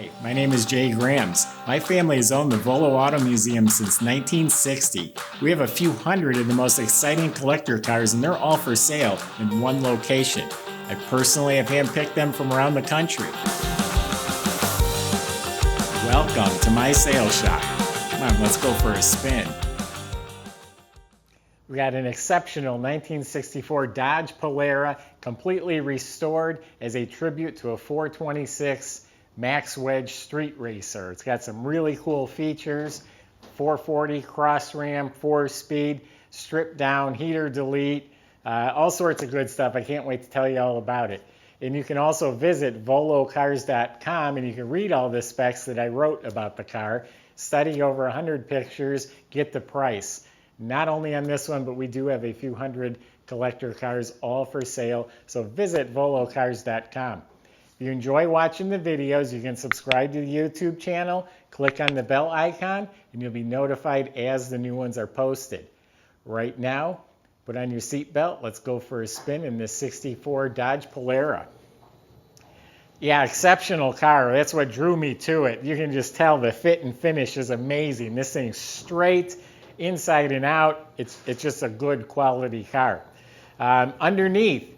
Hi, my name is Jay Grams. My family has owned the Volo Auto Museum since 1960. We have a few hundred of the most exciting collector cars, and they're all for sale in one location. I personally have handpicked them from around the country. Welcome to my sales shop. Come on, let's go for a spin. We got an exceptional 1964 Dodge Polara, completely restored as a tribute to a 426 Max Wedge street racer. It's got some really cool features: 440 crossram, 4-speed, stripped down, heater delete, all sorts of good stuff. I can't wait to tell you all about it. And you can also visit volocars.com and you can read all the specs that I wrote about the car, study over 100 pictures, get the price. Not only on this one, but we do have a few hundred collector cars all for sale, so visit volocars.com. If you enjoy watching the videos, you can subscribe to the YouTube channel, click on the bell icon, and you'll be notified as the new ones are posted. Right now, put on your seatbelt. Let's go for a spin in this 64 Dodge Polara. Yeah, exceptional car. That's what drew me to it. You can just tell the fit and finish is amazing. This thing's straight, inside and out. It's just a good quality car. Underneath,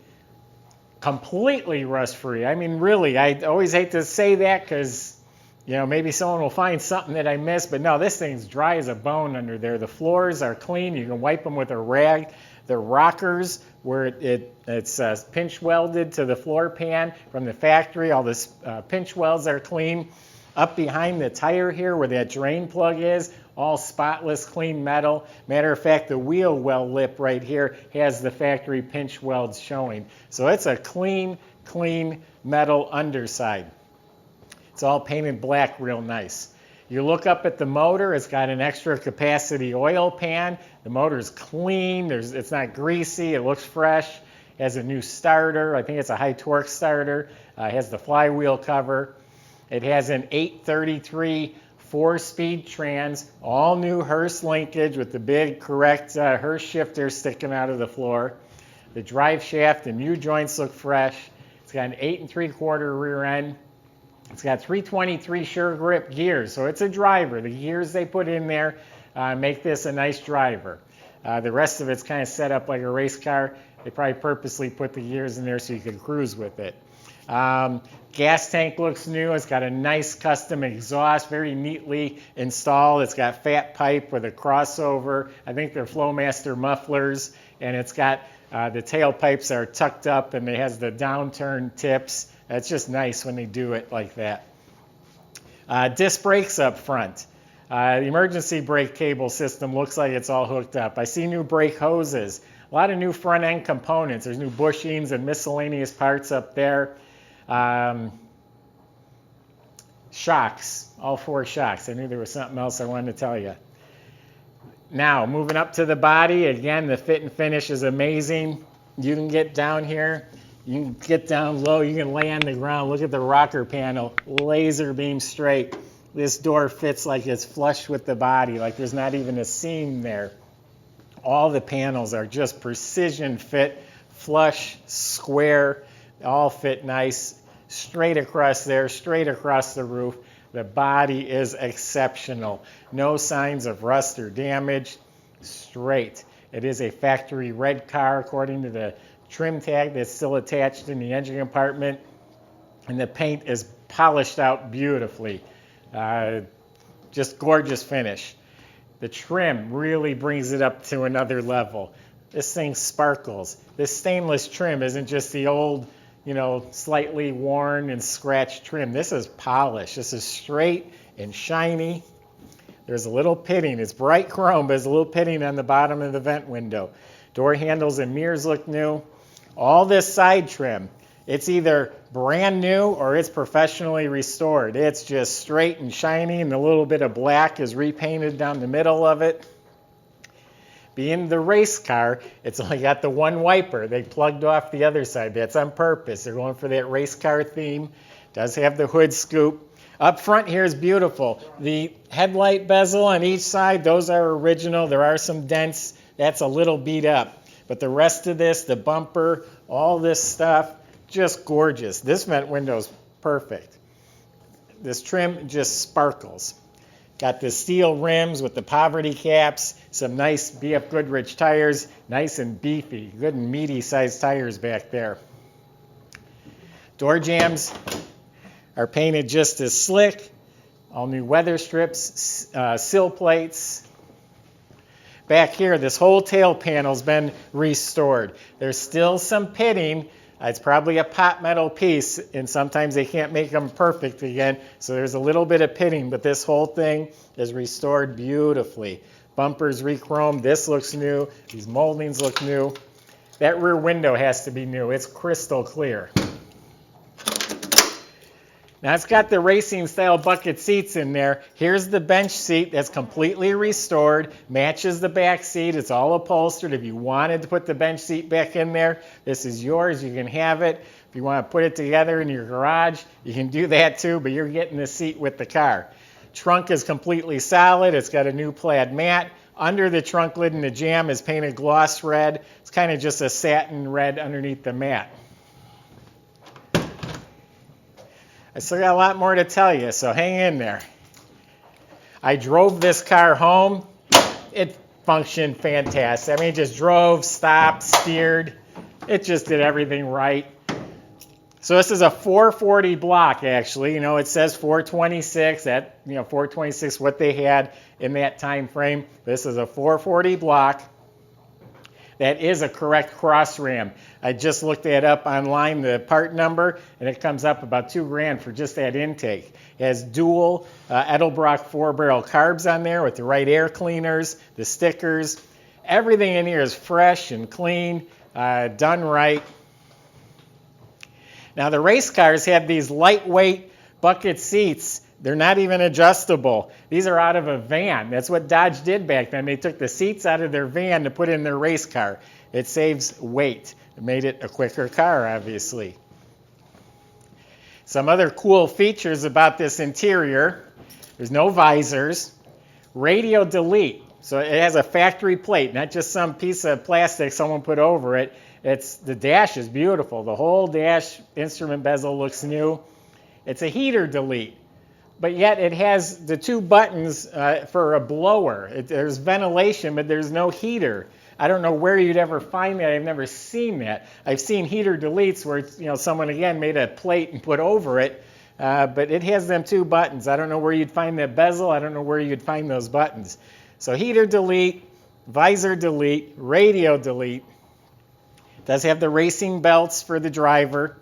completely rust-free. I mean, really, I always hate to say that because, you know, maybe someone will find something that I missed, but no, this thing's dry as a bone under there. The floors are clean. You can wipe them with a rag. The rockers, where it's pinch welded to the floor pan from the factory, all the pinch welds are clean. Up behind the tire here, where that drain plug is, all spotless, clean metal. Matter of fact, the wheel well lip right here has the factory pinch welds showing. So it's a clean metal underside. It's all painted black, real nice. You look up at the motor, it's got an extra capacity oil pan. The motor's clean, it's not greasy, it looks fresh. It has a new starter, I think it's a high torque starter. It has the flywheel cover. It has an 833 4-speed trans, all new Hurst linkage with the big correct Hurst shifter sticking out of the floor. The drive shaft and U-joints look fresh. It's got an 8 3/4 rear end. It's got 323 sure grip gears, so it's a driver. The gears they put in there make this a nice driver. The rest of it's kind of set up like a race car. They probably purposely put the gears in there so you could cruise with it. Gas tank looks new. It's got a nice custom exhaust, very neatly installed. It's got fat pipe with a crossover. I think they're Flowmaster mufflers, and it's got the tailpipes are tucked up, and it has the downturn tips. It's just nice when they do it like that. Disc brakes up front. The emergency brake cable system looks like it's all hooked up. I see new brake hoses. A lot of new front end components. There's new bushings and miscellaneous parts up there. Shocks, all 4 shocks. I knew there was something else I wanted to tell you. Now, moving up to the body, again, the fit and finish is amazing. You can get down here, you can get down low, you can lay on the ground. Look at the rocker panel, laser beam straight. This door fits like it's flush with the body, like there's not even a seam there. All the panels are just precision fit, flush, square, all fit nice. Straight across there, straight across the roof. The body is exceptional. No signs of rust or damage. Straight. It is a factory red car according to the trim tag that's still attached in the engine compartment. And the paint is polished out beautifully. Just gorgeous finish. The trim really brings it up to another level. This thing sparkles. This stainless trim isn't just the old, you know, slightly worn and scratched trim. This is polished. This is straight and shiny. There's a little pitting. It's bright chrome, but there's a little pitting on the bottom of the vent window. Door handles and mirrors look new. All this side trim, it's either brand new or it's professionally restored. It's just straight and shiny, and a little bit of black is repainted down the middle of it. Being the race car, it's only got the one wiper. They plugged off the other side. That's on purpose. They're going for that race car theme. Does have the hood scoop. Up front here is beautiful. The headlight bezel on each side, those are original. There are some dents. That's a little beat up. But the rest of this, the bumper, all this stuff, just gorgeous. This vent window is perfect. this trim just sparkles. Got the steel rims with the poverty caps, some nice BF Goodrich tires, nice and beefy, good and meaty sized tires back there. Door jambs are painted just as slick. All new weather strips, sill plates. Back here, this whole tail panel's been restored. There's still some pitting. It's probably a pot metal piece, and sometimes they can't make them perfect again, so there's a little bit of pitting, but this whole thing is restored beautifully. Bumpers rechromed, this looks new, these moldings look new. That rear window has to be new, it's crystal clear. Now it's got the racing style bucket seats in there. Here's the bench seat that's completely restored, matches the back seat, it's all upholstered. If you wanted to put the bench seat back in there, this is yours, you can have it. If you want to put it together in your garage, you can do that too, but you're getting the seat with the car. Trunk is completely solid, it's got a new plaid mat. Under the trunk lid and the jamb is painted gloss red. It's kind of just a satin red underneath the mat. I still got a lot more to tell you, so hang in there. I drove this car home. It functioned fantastic. I mean, it just drove, stopped, steered. It just did everything right. So this is a 440 block, actually. You know, it says 426. That, 426, what they had in that time frame. This is a 440 block. That is a correct crossram. I just looked that up online, the part number, and it comes up about $2 grand for just that intake. It has dual Edelbrock 4-barrel carbs on there with the right air cleaners, the stickers. Everything in here is fresh and clean, done right. Now the race cars have these lightweight bucket seats. They're not even adjustable. These are out of a van. That's what Dodge did back then. They took the seats out of their van to put in their race car. It saves weight. It made it a quicker car, obviously. Some other cool features about this interior. There's no visors. Radio delete. So it has a factory plate, not just some piece of plastic someone put over it. The dash is beautiful. The whole dash instrument bezel looks new. It's a heater delete. But yet it has the 2 buttons for a blower. There's ventilation, but there's no heater. I don't know where you'd ever find that. I've never seen that. I've seen heater deletes where someone again made a plate and put over it, but it has them 2 buttons. I don't know where you'd find that bezel. I don't know where you'd find those buttons. So heater delete, visor delete, radio delete. It does have the racing belts for the driver.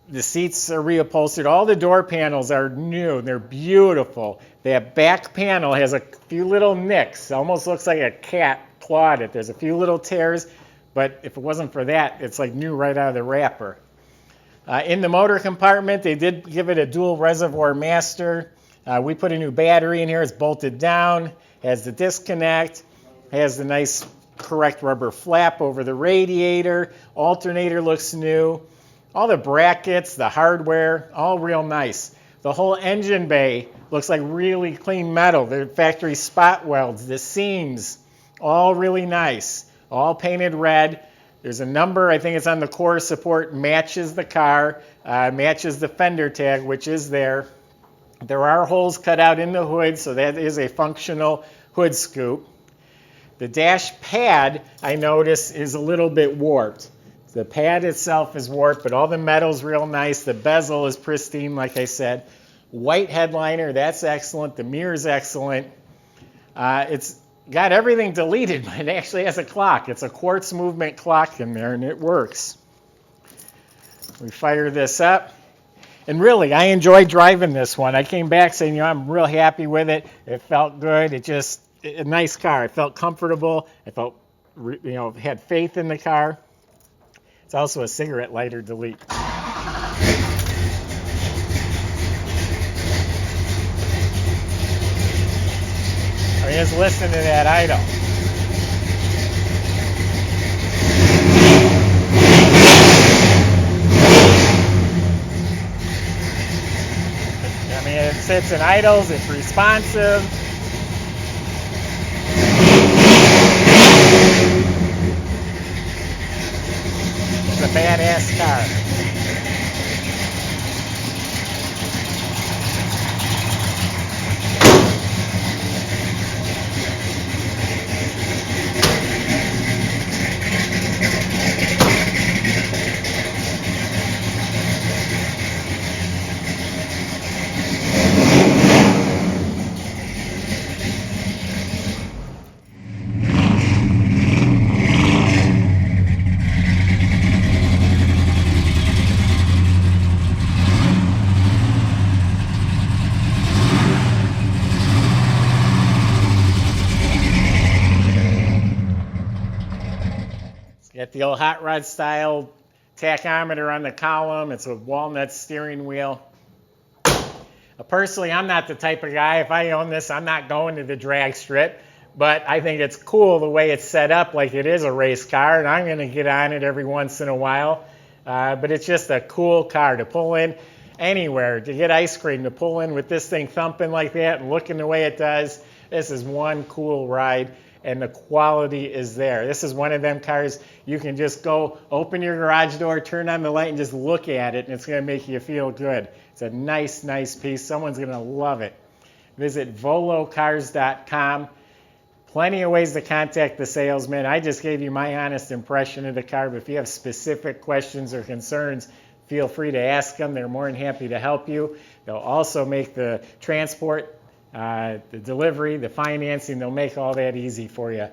The seats are reupholstered. All the door panels are new. They're beautiful. That back panel has a few little nicks. It almost looks like a cat clawed it. There's a few little tears, but if it wasn't for that, it's like new right out of the wrapper. In the motor compartment, they did give it a dual reservoir master. We put a new battery in here. It's bolted down. Has the disconnect. Has the nice correct rubber flap over the radiator. Alternator looks new. All the brackets, the hardware, all real nice. The whole engine bay looks like really clean metal. The factory spot welds, the seams, all really nice. All painted red. There's a number, I think it's on the core support, matches the car, matches the fender tag, which is there. There are holes cut out in the hood, so that is a functional hood scoop. The dash pad, I notice, is a little bit warped. The pad itself is warped, but all the metal's real nice. The bezel is pristine, like I said. White headliner, that's excellent. The mirror's excellent. It's got everything deleted, but it actually has a clock. It's a quartz movement clock in there, and it works. We fire this up. And really, I enjoyed driving this one. I came back saying, I'm real happy with it. It felt good. A nice car. I felt comfortable. I felt, had faith in the car. It's also a cigarette lighter delete. I mean, just listen to that idle. I mean, it sits in idles, it's responsive. It's a badass car. the old hot rod style tachometer on the column. It's a walnut steering wheel. Personally, I'm not the type of guy, if I own this, I'm not going to the drag strip, but I think it's cool the way it's set up like it is a race car, and I'm going to get on it every once in a while. But it's just a cool car to pull in anywhere, to get ice cream, to pull in with this thing thumping like that and looking the way it does. This is one cool ride, and the quality is there. This is one of them cars you can just go open your garage door, turn on the light, and just look at it, and it's going to make you feel good. It's a nice, nice piece. Someone's going to love it. Visit volocars.com. Plenty of ways to contact the salesman. I just gave you my honest impression of the car, but if you have specific questions or concerns, feel free to ask them. They're more than happy to help you. They'll also make the transport, the delivery, the financing, they'll make all that easy for you.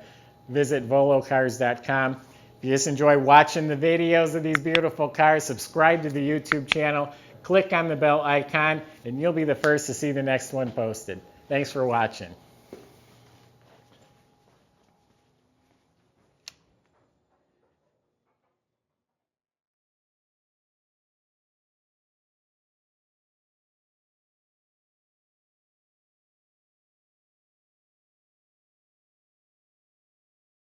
Visit volocars.com. If you just enjoy watching the videos of these beautiful cars, subscribe to the YouTube channel, click on the bell icon, and you'll be the first to see the next one posted. Thanks for watching.